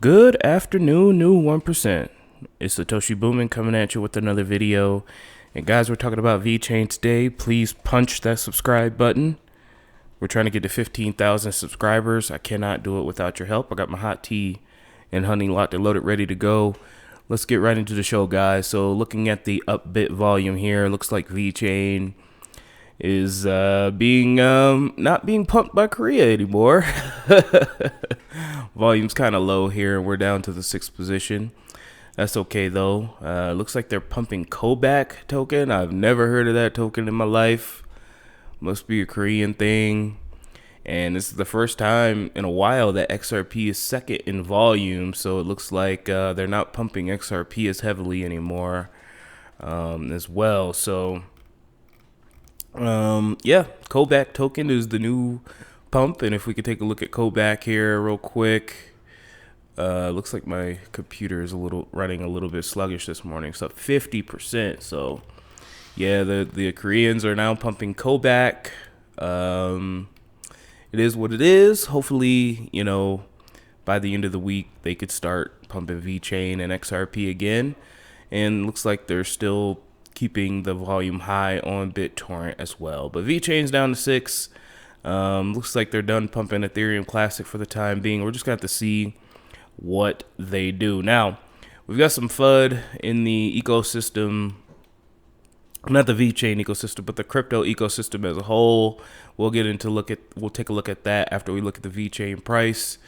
Good afternoon, new 1%. It's Satoshi Boomin coming at you with another video. And guys, we're talking about VeChain today. Please punch that subscribe button. We're trying to get to 15,000 subscribers. I cannot do it without your help. I got my hot tea and honey latte loaded, ready to go. Let's get right into the show, guys. So looking at the up-bit volume here, looks like VeChain is not being pumped by Korea anymore. Volume's kind of low here, and we're down to the 6th position. That's okay though. Looks like they're pumping Koback token. I've never heard of that token in my life. Must be a Korean thing. And this is the first time in a while that XRP is second in volume. So it looks like they're not pumping XRP as heavily anymore as well. So yeah, Koback token is the new pump. And if we could take a look at Koback here real quick. Looks like my computer is running a little bit sluggish this morning. It's up 50%. So yeah, the Koreans are now pumping Koback. It is what it is. Hopefully, you know, by the end of the week they could start pumping VeChain and XRP again. And looks like they're still keeping the volume high on BitTorrent as well. But VeChain's down to 6. Looks like they're done pumping Ethereum Classic for the time being. We're just gonna have to see what they do. Now, we've got some FUD in the ecosystem, not the VeChain ecosystem, but the crypto ecosystem as a whole. We'll take a look at that after we look at the VeChain price.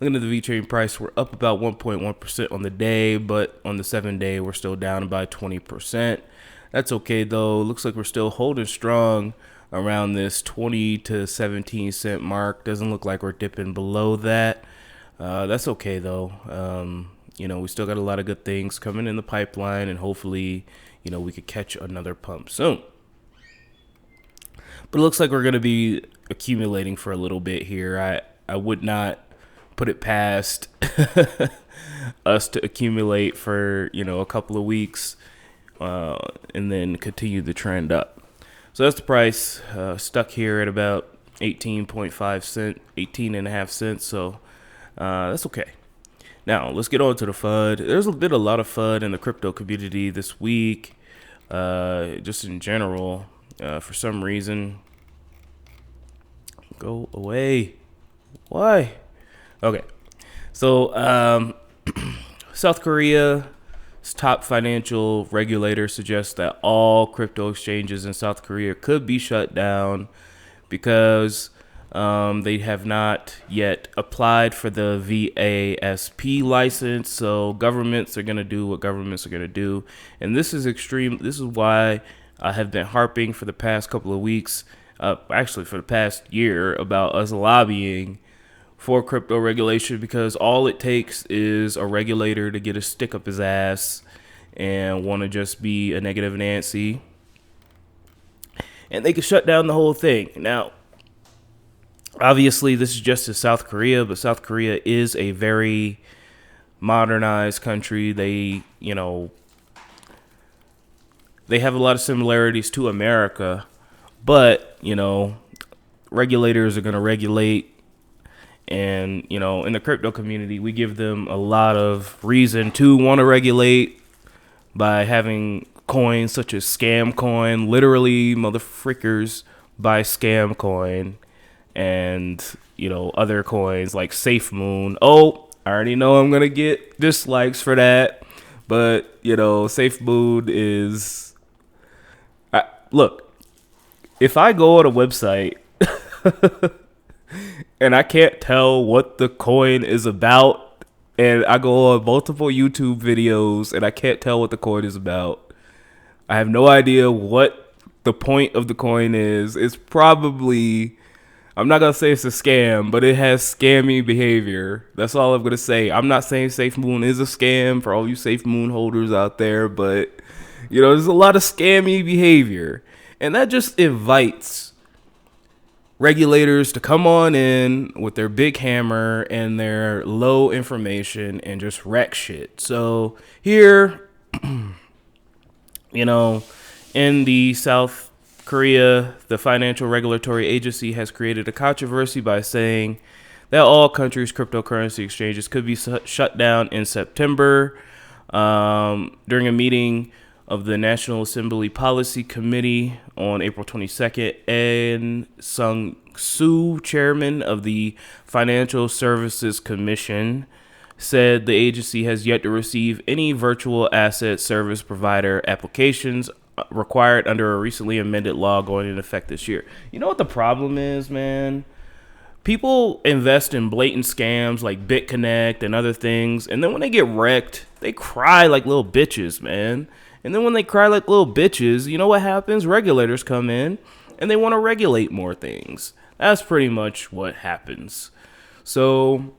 Looking at the VeChain price, we're up about 1.1% on the day, but on the 7-day, we're still down about 20%. That's okay though. Looks like we're still holding strong around this 20 to 17 cent mark. Doesn't look like we're dipping below that. That's okay though. You know, we still got a lot of good things coming in the pipeline, and hopefully, you know, we could catch another pump soon. But it looks like we're going to be accumulating for a little bit here. I would not put it past us to accumulate for, you know, a couple of weeks, and then continue the trend up. So that's the price, stuck here at about 18.5 cents, 18.5 cents. So that's okay. Now let's get on to the FUD. There's been a lot of FUD in the crypto community this week, just in general. For some reason, go away. Why? Okay. So South Korea's top financial regulator suggests that all crypto exchanges in South Korea could be shut down because they have not yet applied for the VASP license. So governments are going to do what governments are going to do. And this is extreme. This is why I have been harping for the past couple of weeks, actually for the past year, about us lobbying for crypto regulation, because all it takes is a regulator to get a stick up his ass and want to just be a negative Nancy, and they can shut down the whole thing. Now, obviously, this is just in South Korea, but South Korea is a very modernized country. They, you know, they have a lot of similarities to America, but, you know, regulators are going to regulate. And, you know, in the crypto community, we give them a lot of reason to want to regulate by having coins such as Scam Coin. Literally, motherfrickers buy Scam Coin, and, you know, other coins like Safe Moon. Oh, I already know I'm going to get dislikes for that. But, you know, Safe Moon is... look, if I go on a website... and I can't tell what the coin is about, and I go on multiple YouTube videos and I can't tell what the coin is about, I have no idea what the point of the coin is. It's probably, I'm not going to say it's a scam, but it has scammy behavior. That's all I'm going to say. I'm not saying Safe Moon is a scam for all you Safe Moon holders out there, but, you know, there's a lot of scammy behavior, and that just invites regulators to come on in with their big hammer and their low information and just wreck shit. So here, you know, in the South Korea, the Financial Regulatory Agency has created a controversy by saying that all countries' cryptocurrency exchanges could be shut down in September. During a meeting of the National Assembly Policy Committee on April 22nd, and Sung Soo, chairman of the Financial Services Commission, said the agency has yet to receive any virtual asset service provider applications required under a recently amended law going into effect this year. You know what the problem is, man? People invest in blatant scams like BitConnect and other things, and then when they get wrecked, they cry like little bitches, man. And then when they cry like little bitches, you know what happens? Regulators come in and they want to regulate more things. That's pretty much what happens. So,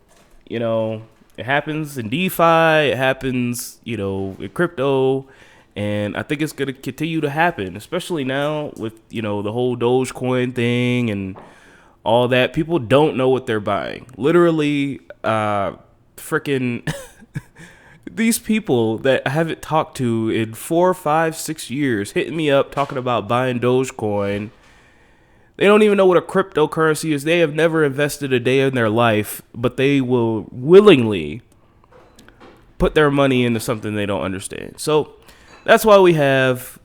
you know, it happens in DeFi, it happens, you know, in crypto, and I think it's going to continue to happen, especially now with, you know, the whole Dogecoin thing and all that. People don't know what they're buying. Literally, freaking these people that I haven't talked to in 4, 5, 6 years hitting me up talking about buying Dogecoin. They don't even know what a cryptocurrency is. They have never invested a day in their life, but they will willingly put their money into something they don't understand. So that's why we have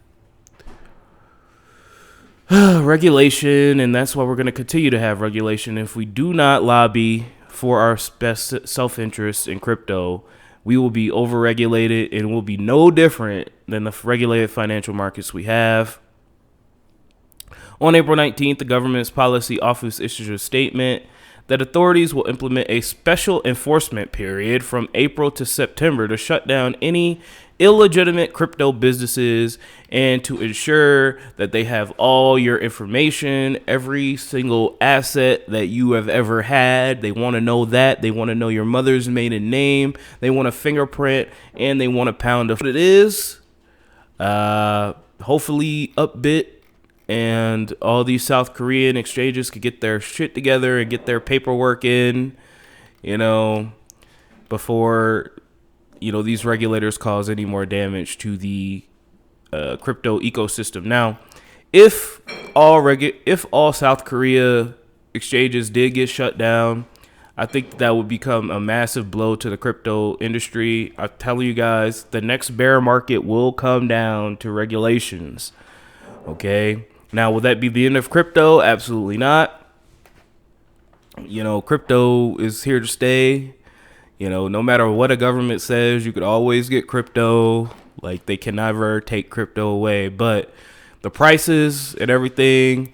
regulation, and that's why we're going to continue to have regulation. If we do not lobby for our best self-interest in crypto, we will be overregulated and will be no different than the regulated financial markets we have. On April 19th, the government's policy office issued a statement that authorities will implement a special enforcement period from April to September to shut down any illegitimate crypto businesses and to ensure that they have all your information, every single asset that you have ever had. They want to know that. They want to know your mother's maiden name. They want a fingerprint, and they want a pound of what it is. Hopefully Upbit and all these South Korean exchanges could get their shit together and get their paperwork in, you know, before, you know, these regulators cause any more damage to the crypto ecosystem. Now, if all South Korea exchanges did get shut down, I think that would become a massive blow to the crypto industry. I'm telling you guys, the next bear market will come down to regulations. Okay. Now, will that be the end of crypto? Absolutely not. You know, crypto is here to stay. You know, no matter what a government says, you could always get crypto. Like, they can never take crypto away. But the prices and everything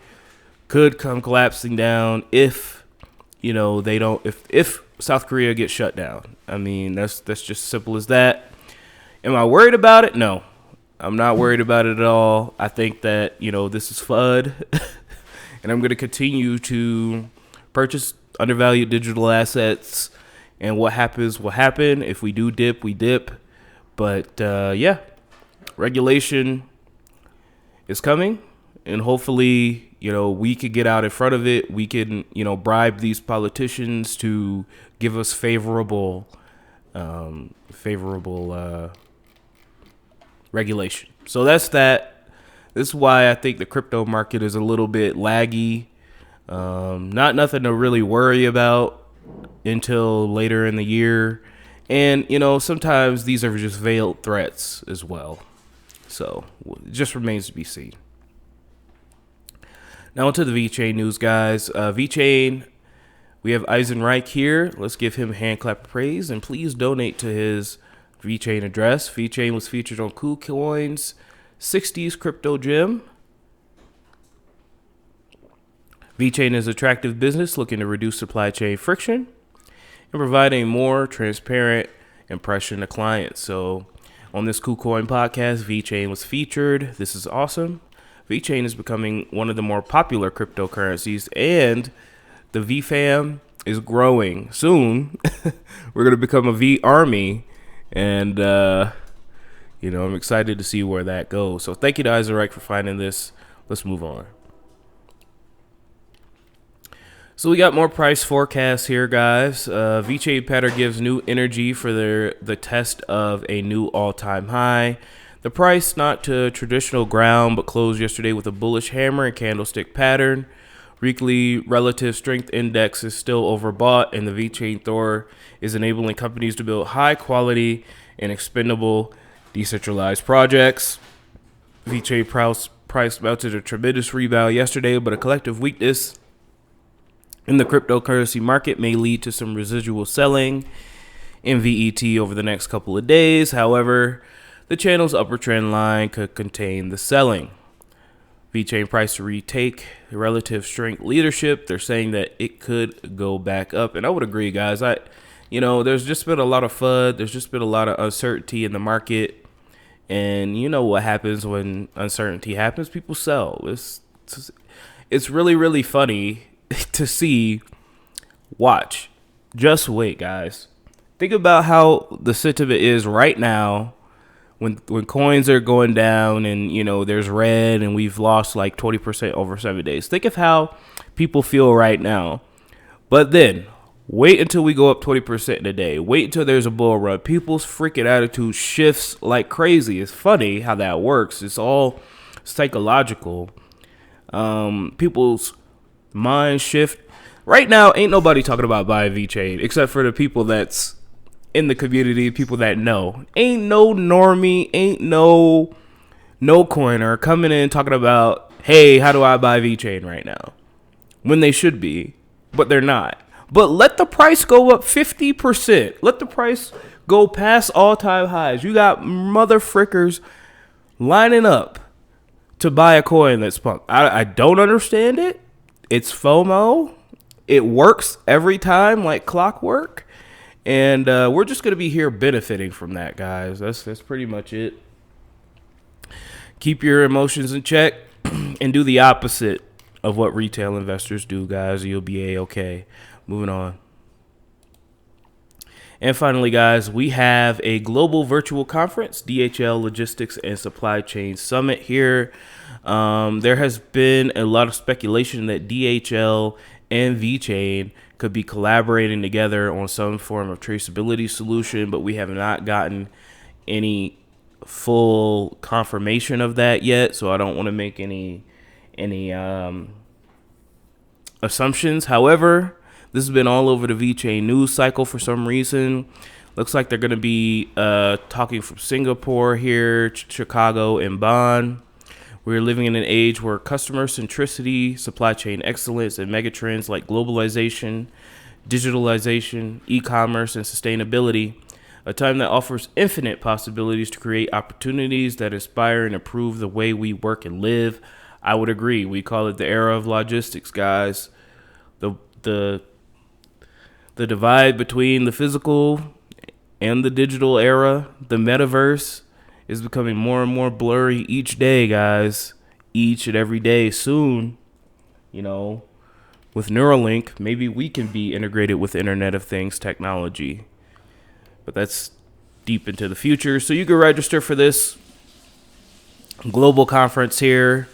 could come collapsing down if, you know, they don't, if South Korea gets shut down. I mean, that's just simple as that. Am I worried about it? No, I'm not worried about it at all. I think that, you know, this is FUD. And I'm going to continue to purchase undervalued digital assets. And what happens will happen. If we do dip, we dip. But, yeah, regulation is coming. And hopefully, you know, we could get out in front of it. We can, you know, bribe these politicians to give us favorable regulation. So that's that. This is why I think the crypto market is a little bit laggy. Not nothing to really worry about until later in the year. And, you know, sometimes these are just veiled threats as well. So it just remains to be seen. Now onto the VeChain news, guys. VeChain, we have Eisenreich here. Let's give him a hand clap of praise, and please donate to his VeChain address. VeChain was featured on KuCoin's 60s crypto gem. VeChain is an attractive business looking to reduce supply chain friction and provide a more transparent impression to clients. So on this KuCoin podcast, VeChain was featured. This is awesome. VeChain is becoming one of the more popular cryptocurrencies, and the VFam is growing. Soon, we're going to become a V army, and, you know, I'm excited to see where that goes. So thank you to Eisenreich for finding this. Let's move on. So we got more price forecasts here, guys. VeChain pattern gives new energy for the test of a new all-time high. The price not to traditional ground, but closed yesterday with a bullish hammer and candlestick pattern. Weekly relative strength index is still overbought, and the VeChain Thor is enabling companies to build high quality and expendable decentralized projects. VeChain price mounted a tremendous rebound yesterday, but a collective weakness in the cryptocurrency market may lead to some residual selling in VET over the next couple of days. However, the channel's upper trend line could contain the selling. VeChain price to retake relative strength leadership. They're saying that it could go back up, and I would agree, guys. There's just been a lot of FUD. There's just been a lot of uncertainty in the market, and you know what happens when uncertainty happens? People sell. It's really, really funny to see. Watch. Just wait, guys. Think about how the sentiment is right now when coins are going down and, there's red and we've lost like 20% over 7 days. Think of how people feel right now. But then wait until we go up 20% in a day. Wait until there's a bull run. People's freaking attitude shifts like crazy. It's funny how that works. It's all psychological. People's minds shift. Right now, ain't nobody talking about buying VeChain except for the people that's in the community, people that know. Ain't no normie, ain't no coiner coming in talking about, hey, how do I buy VeChain right now? When they should be, but they're not. But let the price go up 50%. Let the price go past all-time highs. You got mother frickers lining up to buy a coin that's pumped. I don't understand it. It's FOMO. It works every time like clockwork. And we're just going to be here benefiting from that, guys. That's pretty much it. Keep your emotions in check and do the opposite of what retail investors do, guys. You'll be A-okay. Moving on. And finally, guys, we have a global virtual conference, DHL Logistics and Supply Chain Summit here. There has been a lot of speculation that DHL and VeChain could be collaborating together on some form of traceability solution, but we have not gotten any full confirmation of that yet, so I don't want to make any assumptions. However, this has been all over the VeChain news cycle for some reason. Looks like they're going to be talking from Singapore here, Chicago, and Bonn. We're living in an age where customer centricity, supply chain excellence, and megatrends like globalization, digitalization, e-commerce, and sustainability, a time that offers infinite possibilities to create opportunities that inspire and improve the way we work and live. I would agree. We call it the era of logistics, guys. The divide between the physical and the digital era, the metaverse, is becoming more and more blurry each day, guys. Each and every day. Soon, with Neuralink, maybe we can be integrated with Internet of Things technology. But that's deep into the future. So you can register for this global conference here.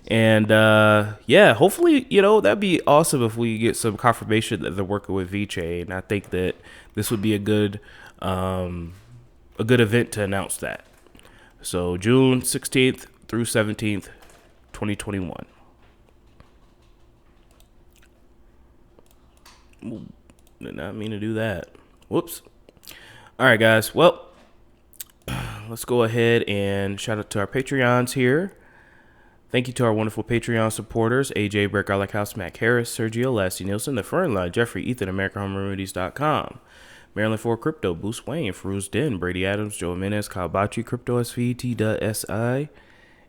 And, hopefully, that'd be awesome if we get some confirmation that they're working with VeChain. I think that this would be a good event to announce that. So June 16th through 17th, 2021. Ooh, did not mean to do that. Whoops. All right, guys. Well, let's go ahead and shout out to our Patreons here. Thank you to our wonderful Patreon supporters, AJ, Brett Garlic House, Mac Harris, Sergio, Lassie Nielsen, The Fern Line, Jeffrey, Ethan, AmericanHomeRemedies.com, Maryland 4 Crypto, Bruce Wayne, Feruz Den, Brady Adams, Joe Jimenez, Kyle Bachi, Crypto SVT.SI,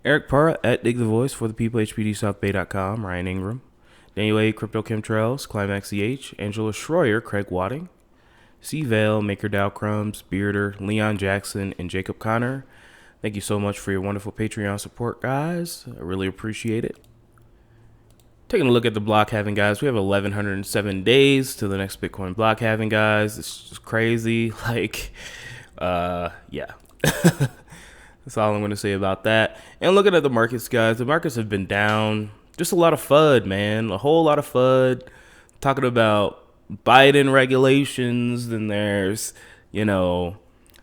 Eric Parra at Dig the Voice for the People, HPDSouthBay.com, Ryan Ingram, Daniel A, Crypto Chemtrails, Climax EH, Angela Schroyer, Craig Wadding, C Vale, Maker Dow Crumbs, Bearder, Leon Jackson, and Jacob Connor. Thank you so much for your wonderful Patreon support, guys. I really appreciate it. Taking a look at the block halving, guys. We have 1,107 days to the next Bitcoin block halving, guys. It's just crazy. Yeah. That's all I'm going to say about that. And looking at the markets, guys, the markets have been down. Just a lot of FUD, man. A whole lot of FUD. Talking about Biden regulations. Then there's,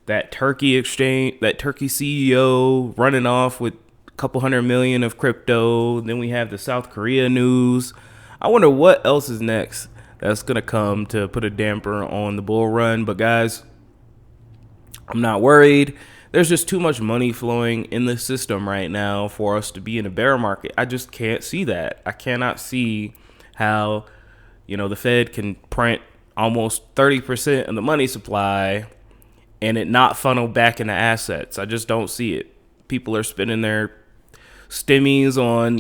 that Turkey exchange, that Turkey CEO running off with couple $100 million of crypto. Then we have the South Korea news. I wonder what else is next that's going to come to put a damper on the bull run. But guys, I'm not worried. There's just too much money flowing in the system right now for us to be in a bear market. I just can't see that. I cannot see how, the Fed can print almost 30% of the money supply and it not funnel back into assets. I just don't see it. People are spending their stimmies on,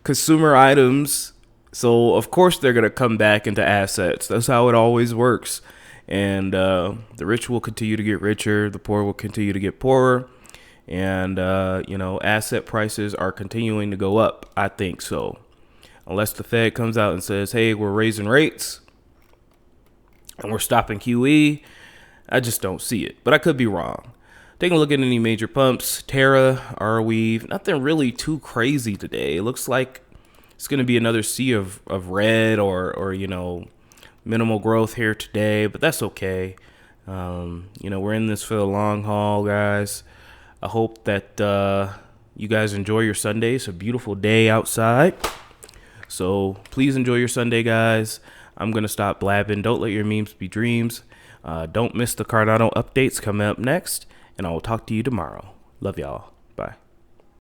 consumer items. So, of course, they're going to come back into assets. That's how it always works. And the rich will continue to get richer. The poor will continue to get poorer. And, asset prices are continuing to go up, I think so. Unless the Fed comes out and says, hey, we're raising rates and we're stopping QE, I just don't see it. But I could be wrong. Taking a look at any major pumps, Terra, Arweave, nothing really too crazy today. It looks like it's going to be another sea of red or minimal growth here today, but that's okay. We're in this for the long haul, guys. I hope that you guys enjoy your Sunday. It's a beautiful day outside. So please enjoy your Sunday, guys. I'm going to stop blabbing. Don't let your memes be dreams. Don't miss the Cardano updates coming up next, and I will talk to you tomorrow. Love y'all.